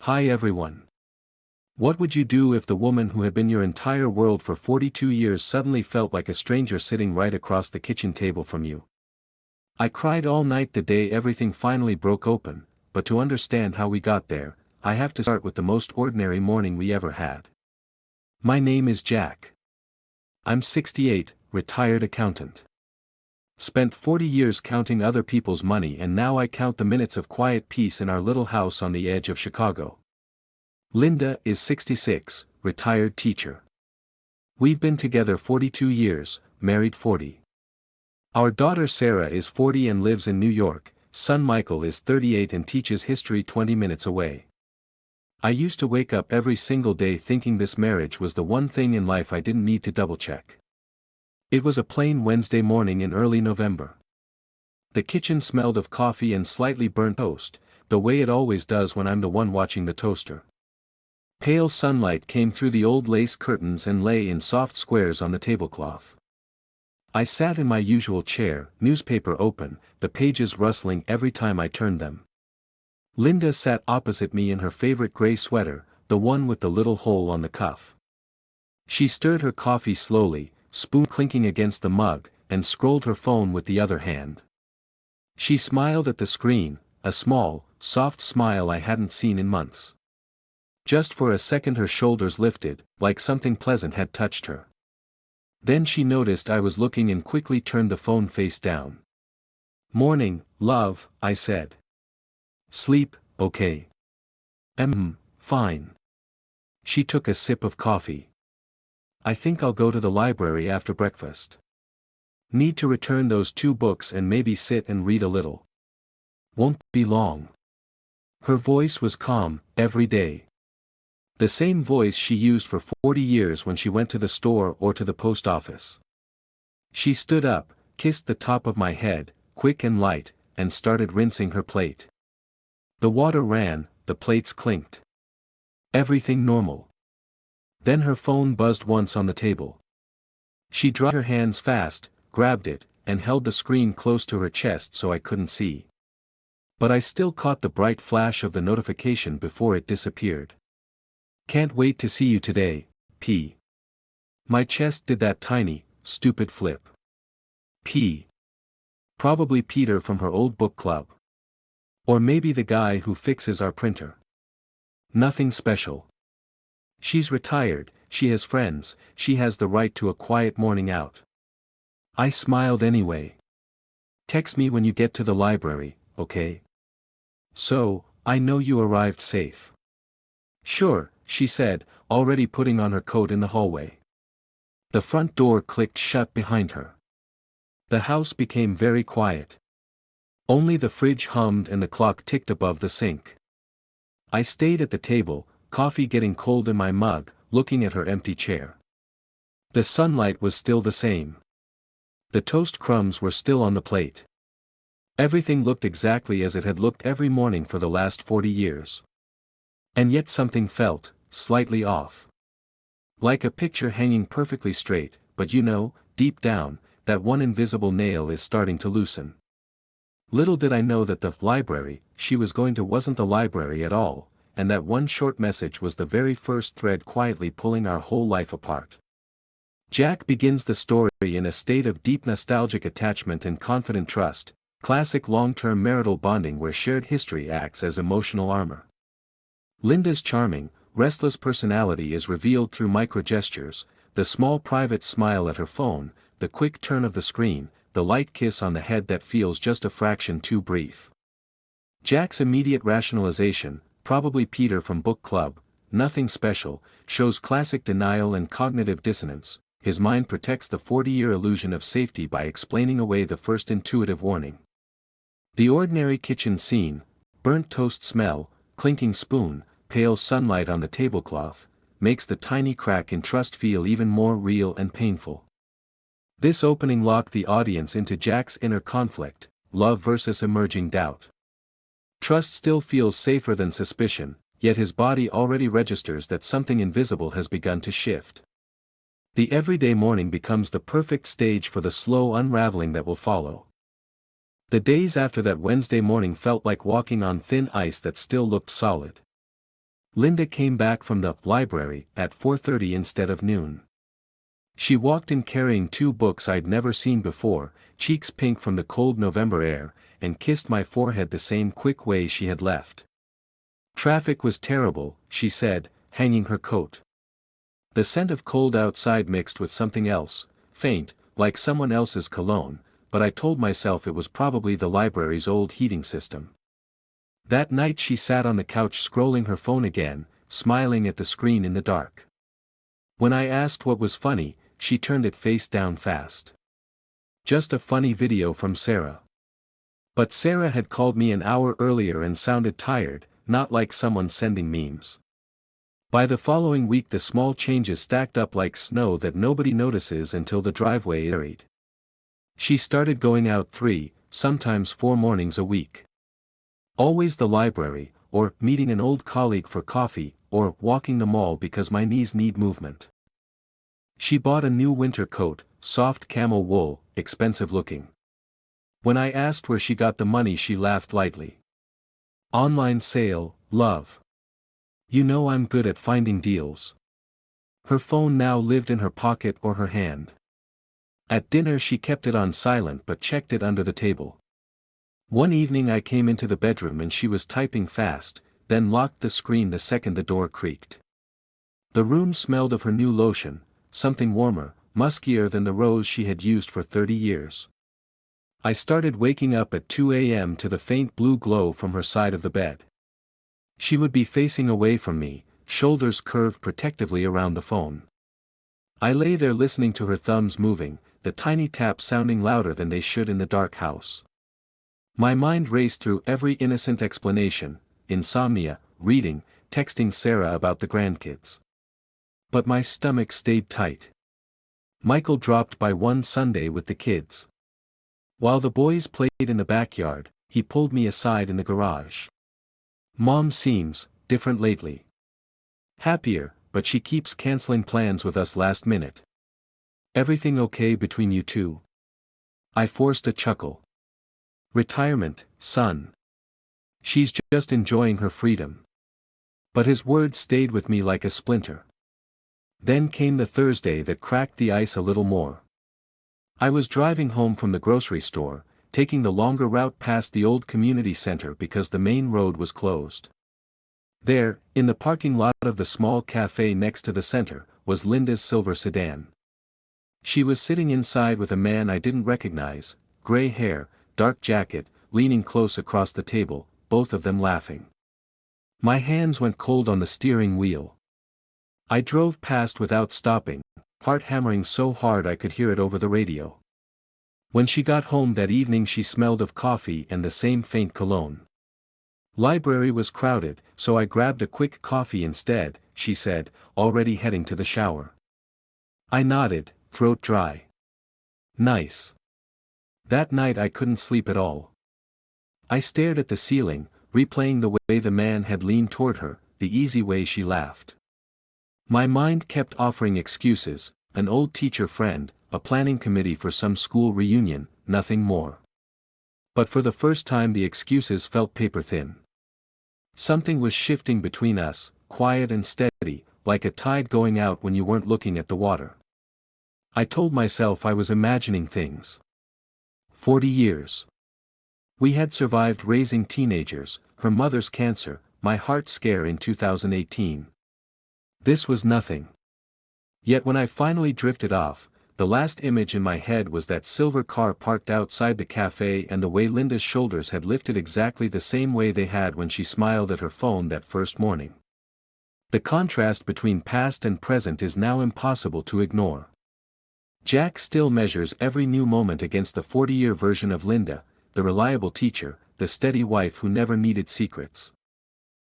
Hi everyone. What would you do if the woman who had been your entire world for 42 years suddenly felt like a stranger sitting right across the kitchen table from you? I cried all night the day everything finally broke open, but to understand how we got there, I have to start with the most ordinary morning we ever had. My name is Jack. I'm 68, retired accountant. Spent 40 years counting other people's money, and now I count the minutes of quiet peace in our little house on the edge of Chicago. Linda is 66, retired teacher. We've been together 42 years, married 40. Our daughter Sarah is 40 and lives in New York, son Michael is 38 and teaches history 20 minutes away. I used to wake up every single day thinking this marriage was the one thing in life I didn't need to double-check. It was a plain Wednesday morning in early November. The kitchen smelled of coffee and slightly burnt toast, the way it always does when I'm the one watching the toaster. Pale sunlight came through the old lace curtains and lay in soft squares on the tablecloth. I sat in my usual chair, newspaper open, the pages rustling every time I turned them. Linda sat opposite me in her favorite gray sweater, the one with the little hole on the cuff. She stirred her coffee slowly, spoon clinking against the mug, and scrolled her phone with the other hand. She smiled at the screen, a small, soft smile I hadn't seen in months. Just for a second her shoulders lifted, like something pleasant had touched her. Then she noticed I was looking and quickly turned the phone face down. "Morning, love," I said. "Sleep, okay?" Fine." She took a sip of coffee. "I think I'll go to the library after breakfast. Need to return those 2 books and maybe sit and read a little. Won't be long." Her voice was calm, every day. The same voice she used for 40 years when she went to the store or to the post office. She stood up, kissed the top of my head, quick and light, and started rinsing her plate. The water ran, the plates clinked. Everything normal. Then her phone buzzed once on the table. She dropped her hands fast, grabbed it, and held the screen close to her chest so I couldn't see. But I still caught the bright flash of the notification before it disappeared. "Can't wait to see you today, P." My chest did that tiny, stupid flip. P. Probably Peter from her old book club. Or maybe the guy who fixes our printer. Nothing special. She's retired, she has friends, she has the right to a quiet morning out. I smiled anyway. "Text me when you get to the library, okay? So, I know you arrived safe." "Sure," she said, already putting on her coat in the hallway. The front door clicked shut behind her. The house became very quiet. Only the fridge hummed and the clock ticked above the sink. I stayed at the table, coffee getting cold in my mug, looking at her empty chair. The sunlight was still the same. The toast crumbs were still on the plate. Everything looked exactly as it had looked every morning for the last 40 years. And yet something felt slightly off. Like a picture hanging perfectly straight, but deep down, that one invisible nail is starting to loosen. Little did I know that the library she was going to wasn't the library at all, and that one short message was the very first thread quietly pulling our whole life apart. Jack begins the story in a state of deep nostalgic attachment and confident trust, classic long-term marital bonding where shared history acts as emotional armor. Linda's charming, restless personality is revealed through microgestures, the small private smile at her phone, the quick turn of the screen, the light kiss on the head that feels just a fraction too brief. Jack's immediate rationalization, probably Peter from book club, nothing special, shows classic denial and cognitive dissonance. His mind protects the 40-year illusion of safety by explaining away the first intuitive warning. The ordinary kitchen scene, burnt toast smell, clinking spoon, pale sunlight on the tablecloth, makes the tiny crack in trust feel even more real and painful. This opening locked the audience into Jack's inner conflict, love versus emerging doubt. Trust still feels safer than suspicion, yet his body already registers that something invisible has begun to shift. The everyday morning becomes the perfect stage for the slow unraveling that will follow. The days after that Wednesday morning felt like walking on thin ice that still looked solid. Linda came back from the library at 4:30 instead of noon. She walked in carrying 2 books I'd never seen before, cheeks pink from the cold November air, and kissed my forehead the same quick way she had left. Traffic was terrible, she said, hanging her coat. The scent of cold outside mixed with something else, faint, like someone else's cologne, but I told myself it was probably the library's old heating system. That night she sat on the couch scrolling her phone again, smiling at the screen in the dark. When I asked what was funny, she turned it face down fast. Just a funny video from Sarah. But Sarah had called me an hour earlier and sounded tired, not like someone sending memes. By the following week the small changes stacked up like snow that nobody notices until the driveway is buried. She started going out 3, sometimes 4 mornings a week. Always the library, or meeting an old colleague for coffee, or walking the mall because my knees need movement. She bought a new winter coat, soft camel wool, expensive looking. When I asked where she got the money she laughed lightly. Online sale, love. You know I'm good at finding deals. Her phone now lived in her pocket or her hand. At dinner she kept it on silent but checked it under the table. One evening I came into the bedroom and she was typing fast, then locked the screen the second the door creaked. The room smelled of her new lotion, something warmer, muskier than the rose she had used for 30 years. I started waking up at 2 a.m. to the faint blue glow from her side of the bed. She would be facing away from me, shoulders curved protectively around the phone. I lay there listening to her thumbs moving, the tiny taps sounding louder than they should in the dark house. My mind raced through every innocent explanation: insomnia, reading, texting Sarah about the grandkids. But my stomach stayed tight. Michael dropped by one Sunday with the kids. While the boys played in the backyard, he pulled me aside in the garage. Mom seems different lately. Happier, but she keeps canceling plans with us last minute. Everything okay between you two? I forced a chuckle. Retirement, son. She's just enjoying her freedom. But his words stayed with me like a splinter. Then came the Thursday that cracked the ice a little more. I was driving home from the grocery store, taking the longer route past the old community center because the main road was closed. There, in the parking lot of the small cafe next to the center, was Linda's silver sedan. She was sitting inside with a man I didn't recognize, gray hair, dark jacket, leaning close across the table, both of them laughing. My hands went cold on the steering wheel. I drove past without stopping, heart hammering so hard I could hear it over the radio. When she got home that evening she smelled of coffee and the same faint cologne. Library was crowded, so I grabbed a quick coffee instead, she said, already heading to the shower. I nodded, throat dry. Nice. That night I couldn't sleep at all. I stared at the ceiling, replaying the way the man had leaned toward her, the easy way she laughed. My mind kept offering excuses: an old teacher friend, a planning committee for some school reunion, nothing more. But for the first time the excuses felt paper-thin. Something was shifting between us, quiet and steady, like a tide going out when you weren't looking at the water. I told myself I was imagining things. 40 years. We had survived raising teenagers, her mother's cancer, my heart scare in 2018. This was nothing. Yet when I finally drifted off, the last image in my head was that silver car parked outside the cafe and the way Linda's shoulders had lifted exactly the same way they had when she smiled at her phone that first morning. The contrast between past and present is now impossible to ignore. Jack still measures every new moment against the 40-year version of Linda, the reliable teacher, the steady wife who never needed secrets.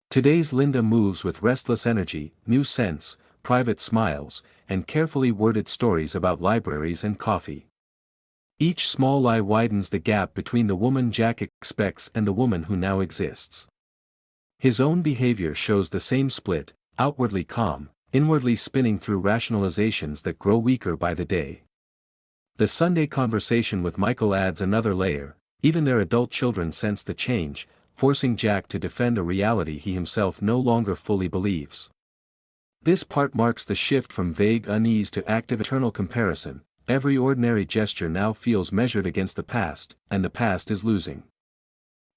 Today's Linda moves with restless energy, new scents, private smiles, and carefully worded stories about libraries and coffee. Each small lie widens the gap between the woman Jack expects and the woman who now exists. His own behavior shows the same split, outwardly calm, inwardly spinning through rationalizations that grow weaker by the day. The Sunday conversation with Michael adds another layer: even their adult children sense the change, forcing Jack to defend a reality he himself no longer fully believes. This part marks the shift from vague unease to active eternal comparison. Every ordinary gesture now feels measured against the past, and the past is losing.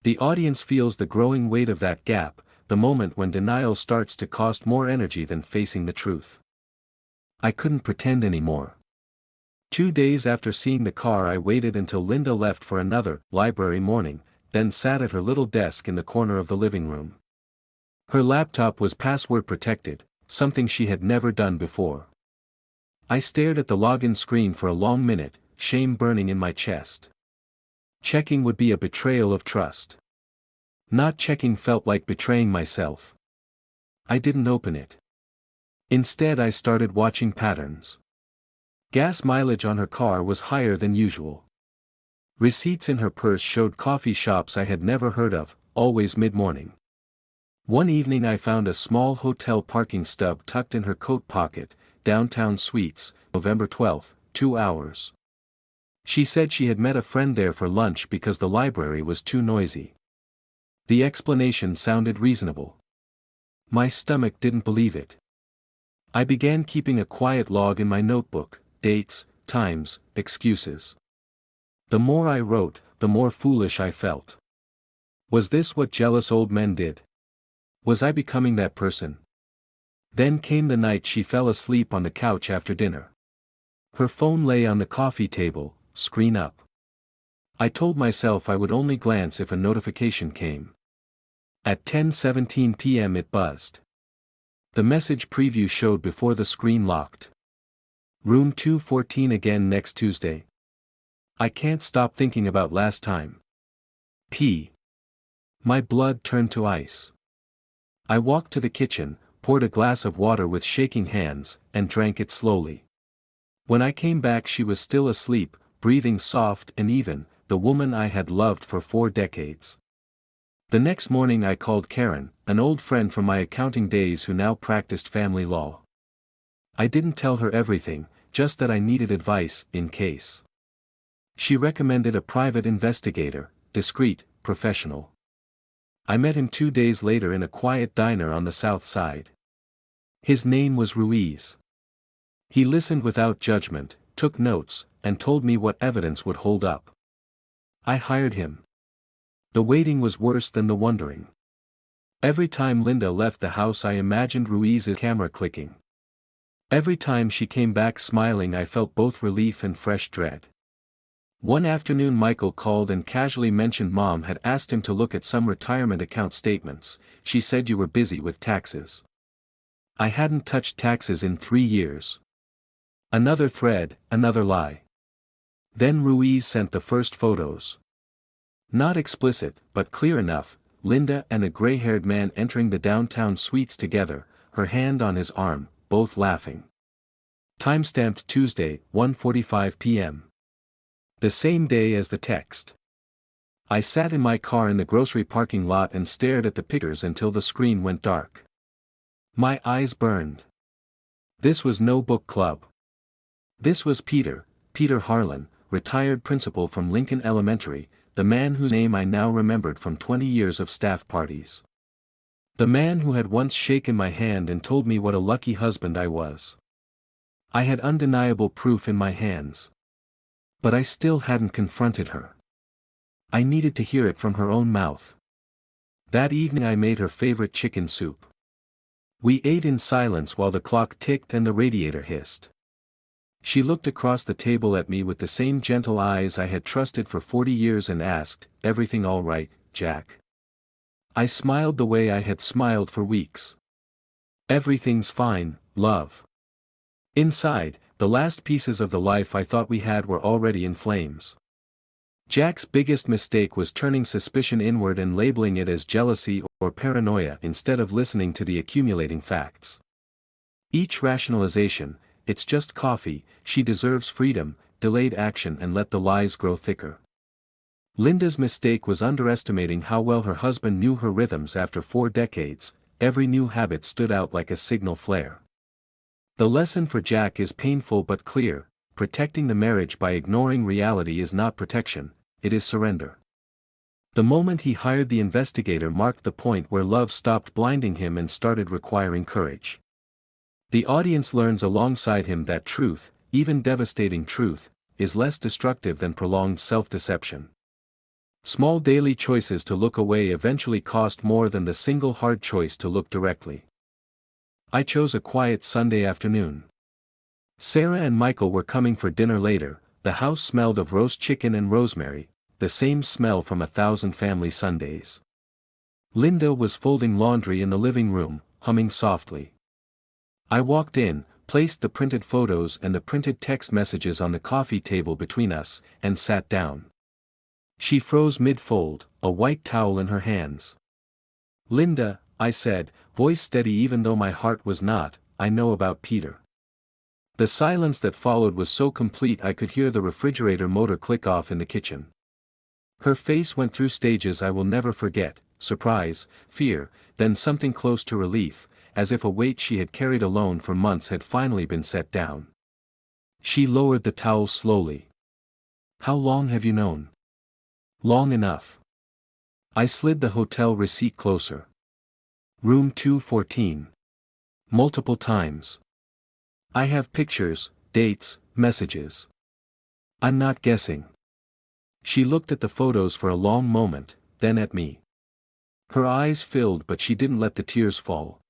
The audience feels the growing weight of that gap, the moment when denial starts to cost more energy than facing the truth. I couldn't pretend anymore. 2 days after seeing the car, I waited until Linda left for another library morning, then sat at her little desk in the corner of the living room. Her laptop was password protected, something she had never done before. I stared at the login screen for a long minute, shame burning in my chest. Checking would be a betrayal of trust. Not checking felt like betraying myself. I didn't open it. Instead, I started watching patterns. Gas mileage on her car was higher than usual. Receipts in her purse showed coffee shops I had never heard of, always mid-morning. One evening I found a small hotel parking stub tucked in her coat pocket, Downtown Suites, November 12, 2 hours. She said she had met a friend there for lunch because the library was too noisy. The explanation sounded reasonable. My stomach didn't believe it. I began keeping a quiet log in my notebook, dates, times, excuses. The more I wrote, the more foolish I felt. Was this what jealous old men did? Was I becoming that person? Then came the night she fell asleep on the couch after dinner. Her phone lay on the coffee table, screen up. I told myself I would only glance if a notification came. At 10:17 p.m. it buzzed. The message preview showed before the screen locked. Room 214 again next Tuesday. I can't stop thinking about last time. P. My blood turned to ice. I walked to the kitchen, poured a glass of water with shaking hands, and drank it slowly. When I came back she was still asleep, breathing soft and even, the woman I had loved for 4 decades. The next morning I called Karen, an old friend from my accounting days who now practiced family law. I didn't tell her everything, just that I needed advice, in case. She recommended a private investigator, discreet, professional. I met him 2 days later in a quiet diner on the south side. His name was Ruiz. He listened without judgment, took notes, and told me what evidence would hold up. I hired him. The waiting was worse than the wondering. Every time Linda left the house I imagined Ruiz's camera clicking. Every time she came back smiling I felt both relief and fresh dread. One afternoon Michael called and casually mentioned Mom had asked him to look at some retirement account statements. She said you were busy with taxes. I hadn't touched taxes in 3 years. Another thread, another lie. Then Ruiz sent the first photos. Not explicit, but clear enough, Linda and a gray-haired man entering the Downtown Suites together, her hand on his arm, both laughing. Timestamped Tuesday, 1:45 p.m. The same day as the text. I sat in my car in the grocery parking lot and stared at the pictures until the screen went dark. My eyes burned. This was no book club. This was Peter Harlan, retired principal from Lincoln Elementary, the man whose name I now remembered from 20 years of staff parties. The man who had once shaken my hand and told me what a lucky husband I was. I had undeniable proof in my hands. But I still hadn't confronted her. I needed to hear it from her own mouth. That evening I made her favorite chicken soup. We ate in silence while the clock ticked and the radiator hissed. She looked across the table at me with the same gentle eyes I had trusted for 40 years and asked, "Everything all right, Jack?" I smiled the way I had smiled for weeks. "Everything's fine, love." Inside, the last pieces of the life I thought we had were already in flames. Jack's biggest mistake was turning suspicion inward and labeling it as jealousy or paranoia instead of listening to the accumulating facts. Each rationalization, "It's just coffee, she deserves freedom," delayed action and let the lies grow thicker. Linda's mistake was underestimating how well her husband knew her rhythms. After 4 decades, every new habit stood out like a signal flare. The lesson for Jack is painful but clear: protecting the marriage by ignoring reality is not protection, it is surrender. The moment he hired the investigator marked the point where love stopped blinding him and started requiring courage. The audience learns alongside him that truth, even devastating truth, is less destructive than prolonged self-deception. Small daily choices to look away eventually cost more than the single hard choice to look directly. I chose a quiet Sunday afternoon. Sarah and Michael were coming for dinner later. The house smelled of roast chicken and rosemary, the same smell from 1,000 family Sundays. Linda was folding laundry in the living room, humming softly. I walked in, placed the printed photos and the printed text messages on the coffee table between us, and sat down. She froze mid-fold, a white towel in her hands. "Linda," I said, voice steady even though my heart was not, "I know about Peter." The silence that followed was so complete I could hear the refrigerator motor click off in the kitchen. Her face went through stages I will never forget: surprise, fear, then something close to relief, as if a weight she had carried alone for months had finally been set down. She lowered the towel slowly. "How long have you known?" "Long enough." I slid the hotel receipt closer. "Room 214. Multiple times. I have pictures, dates, messages. I'm not guessing." She looked at the photos for a long moment, then at me. Her eyes filled but she didn't let the tears fall.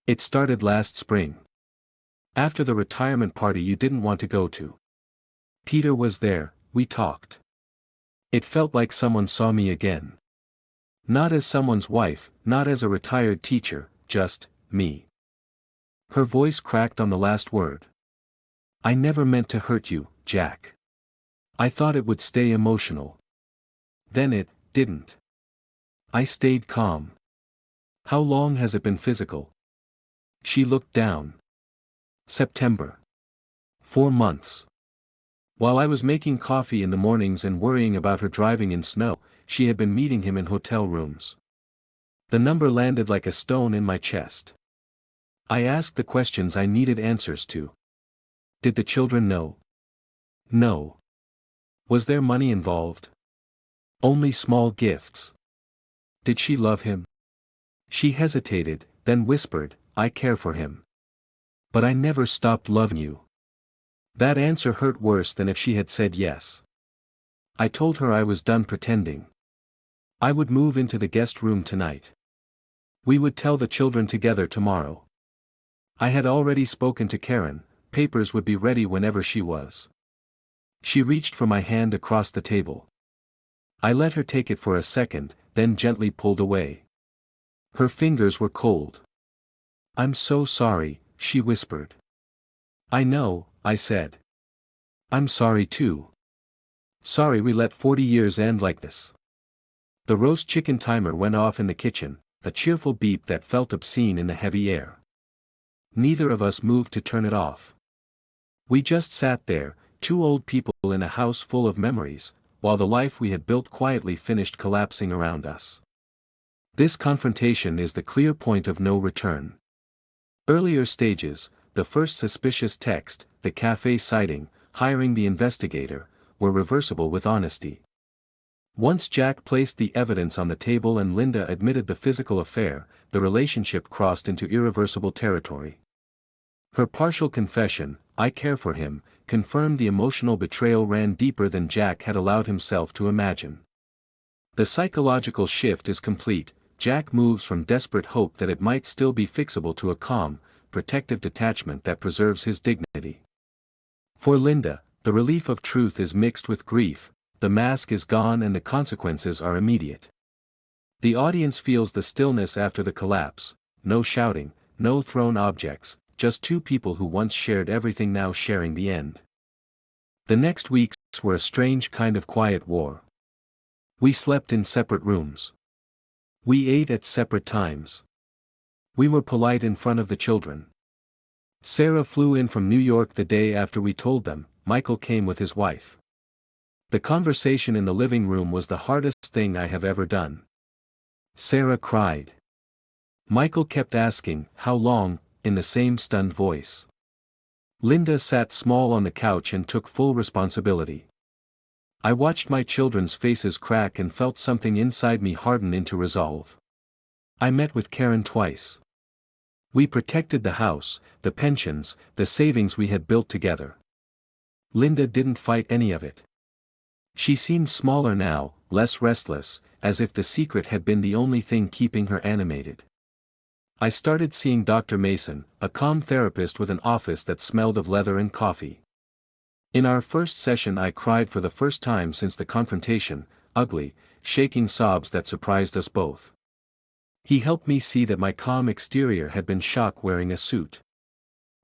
"It started last spring. After the retirement party you didn't want to go to. Peter was there, we talked. It felt like someone saw me again. Not as someone's wife, not as a retired teacher, just me." Her voice cracked on the last word. "I never meant to hurt you, Jack. I thought it would stay emotional. Then it didn't." I stayed calm. "How long has it been physical?" She looked down. "September. 4 months." While I was making coffee in the mornings and worrying about her driving in snow, she had been meeting him in hotel rooms. The number landed like a stone in my chest. I asked the questions I needed answers to. Did the children know? No. Was there money involved? Only small gifts. Did she love him? She hesitated, then whispered, "I care for him. But I never stopped loving you." That answer hurt worse than if she had said yes. I told her I was done pretending. I would move into the guest room tonight. We would tell the children together tomorrow. I had already spoken to Karen, papers would be ready whenever she was. She reached for my hand across the table. I let her take it for a second, then gently pulled away. Her fingers were cold. "I'm so sorry," she whispered. "I know," I said. "I'm sorry too. Sorry we let 40 years end like this." The roast chicken timer went off in the kitchen, a cheerful beep that felt obscene in the heavy air. Neither of us moved to turn it off. We just sat there, two old people in a house full of memories, while the life we had built quietly finished collapsing around us. This confrontation is the clear point of no return. Earlier stages, the first suspicious text, the cafe sighting, hiring the investigator, were reversible with honesty. Once Jack placed the evidence on the table and Linda admitted the physical affair, the relationship crossed into irreversible territory. Her partial confession, "I care for him," confirmed the emotional betrayal ran deeper than Jack had allowed himself to imagine. The psychological shift is complete. Jack moves from desperate hope that it might still be fixable to a calm, protective detachment that preserves his dignity. For Linda, the relief of truth is mixed with grief, the mask is gone and the consequences are immediate. The audience feels the stillness after the collapse, no shouting, no thrown objects, just two people who once shared everything now sharing the end. The next weeks were a strange kind of quiet war. We slept in separate rooms. We ate at separate times. We were polite in front of the children. Sarah flew in from New York the day after we told them. Michael came with his wife. The conversation in the living room was the hardest thing I have ever done. Sarah cried. Michael kept asking, "How long?" in the same stunned voice. Linda sat small on the couch and took full responsibility. I watched my children's faces crack and felt something inside me harden into resolve. I met with Karen twice. We protected the house, the pensions, the savings we had built together. Linda didn't fight any of it. She seemed smaller now, less restless, as if the secret had been the only thing keeping her animated. I started seeing Dr. Mason, a calm therapist with an office that smelled of leather and coffee. In our first session I cried for the first time since the confrontation, ugly, shaking sobs that surprised us both. He helped me see that my calm exterior had been shock wearing a suit.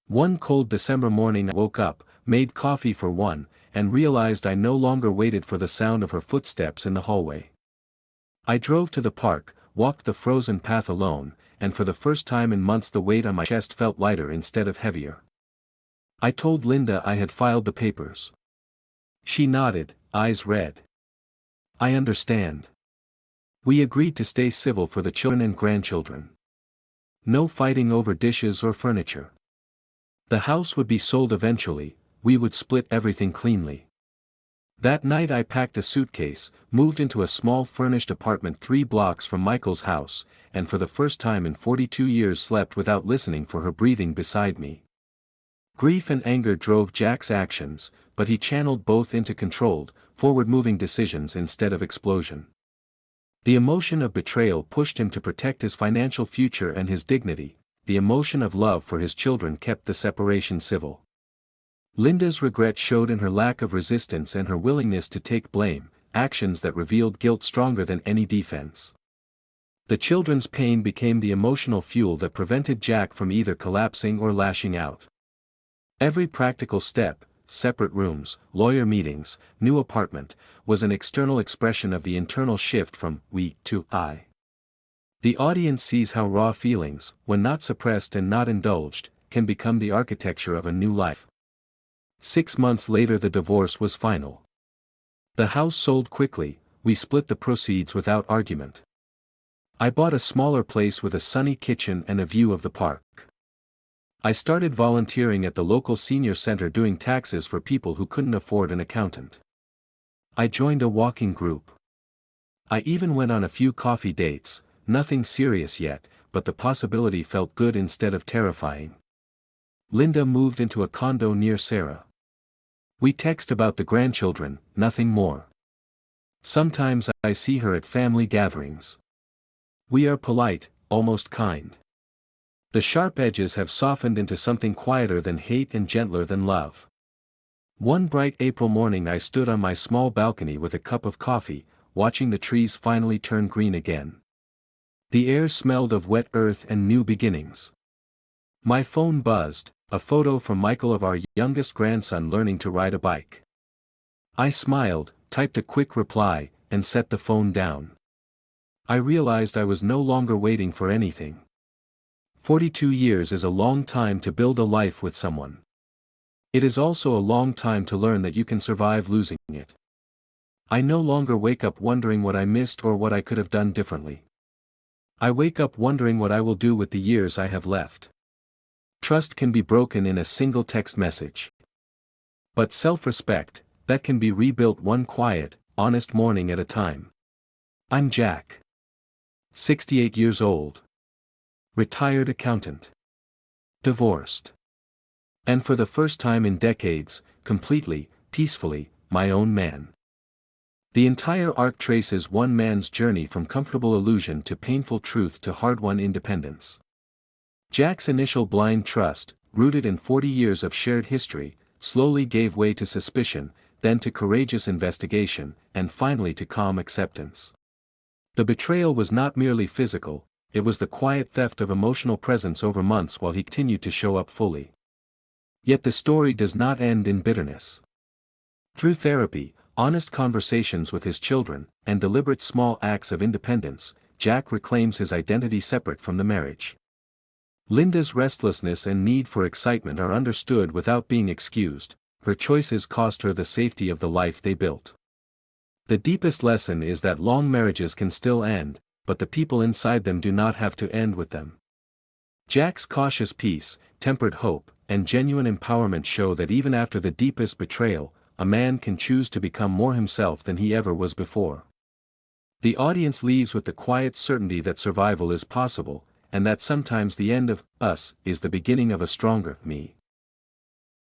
One cold December morning I woke up, made coffee for one, and realized I no longer waited for the sound of her footsteps in the hallway. I drove to the park, walked the frozen path alone, and for the first time in months the weight on my chest felt lighter instead of heavier. I told Linda I had filed the papers. She nodded, eyes red. I understand. We agreed to stay civil for the children and grandchildren. No fighting over dishes or furniture. The house would be sold eventually, we would split everything cleanly. That night I packed a suitcase, moved into a small furnished apartment 3 blocks from Michael's house, and for the first time in 42 years slept without listening for her breathing beside me. Grief and anger drove Jack's actions, but he channeled both into controlled, forward-moving decisions instead of explosion. The emotion of betrayal pushed him to protect his financial future and his dignity, the emotion of love for his children kept the separation civil. Linda's regret showed in her lack of resistance and her willingness to take blame, actions that revealed guilt stronger than any defense. The children's pain became the emotional fuel that prevented Jack from either collapsing or lashing out. Every practical step, separate rooms, lawyer meetings, new apartment, was an external expression of the internal shift from we to I. The audience sees how raw feelings, when not suppressed and not indulged, can become the architecture of a new life. 6 months later the divorce was final. The house sold quickly, we split the proceeds without argument. I bought a smaller place with a sunny kitchen and a view of the park. I started volunteering at the local senior center doing taxes for people who couldn't afford an accountant. I joined a walking group. I even went on a few coffee dates, nothing serious yet, but the possibility felt good instead of terrifying. Linda moved into a condo near Sarah. We text about the grandchildren, nothing more. Sometimes I see her at family gatherings. We are polite, almost kind. The sharp edges have softened into something quieter than hate and gentler than love. One bright April morning I stood on my small balcony with a cup of coffee, watching the trees finally turn green again. The air smelled of wet earth and new beginnings. My phone buzzed, a photo from Michael of our youngest grandson learning to ride a bike. I smiled, typed a quick reply, and set the phone down. I realized I was no longer waiting for anything. 42 years is a long time to build a life with someone. It is also a long time to learn that you can survive losing it. I no longer wake up wondering what I missed or what I could have done differently. I wake up wondering what I will do with the years I have left. Trust can be broken in a single text message. But self-respect, that can be rebuilt one quiet, honest morning at a time. I'm Jack. 68 years old. Retired accountant. Divorced. And for the first time in decades, completely, peacefully, my own man. The entire arc traces one man's journey from comfortable illusion to painful truth to hard-won independence. Jack's initial blind trust, rooted in 40 years of shared history, slowly gave way to suspicion, then to courageous investigation, and finally to calm acceptance. The betrayal was not merely physical, it was the quiet theft of emotional presence over months while he continued to show up fully. Yet the story does not end in bitterness. Through therapy, honest conversations with his children, and deliberate small acts of independence, Jack reclaims his identity separate from the marriage. Linda's restlessness and need for excitement are understood without being excused, her choices cost her the safety of the life they built. The deepest lesson is that long marriages can still end, but the people inside them do not have to end with them. Jack's cautious peace, tempered hope, and genuine empowerment show that even after the deepest betrayal, a man can choose to become more himself than he ever was before. The audience leaves with the quiet certainty that survival is possible, and that sometimes the end of us is the beginning of a stronger me.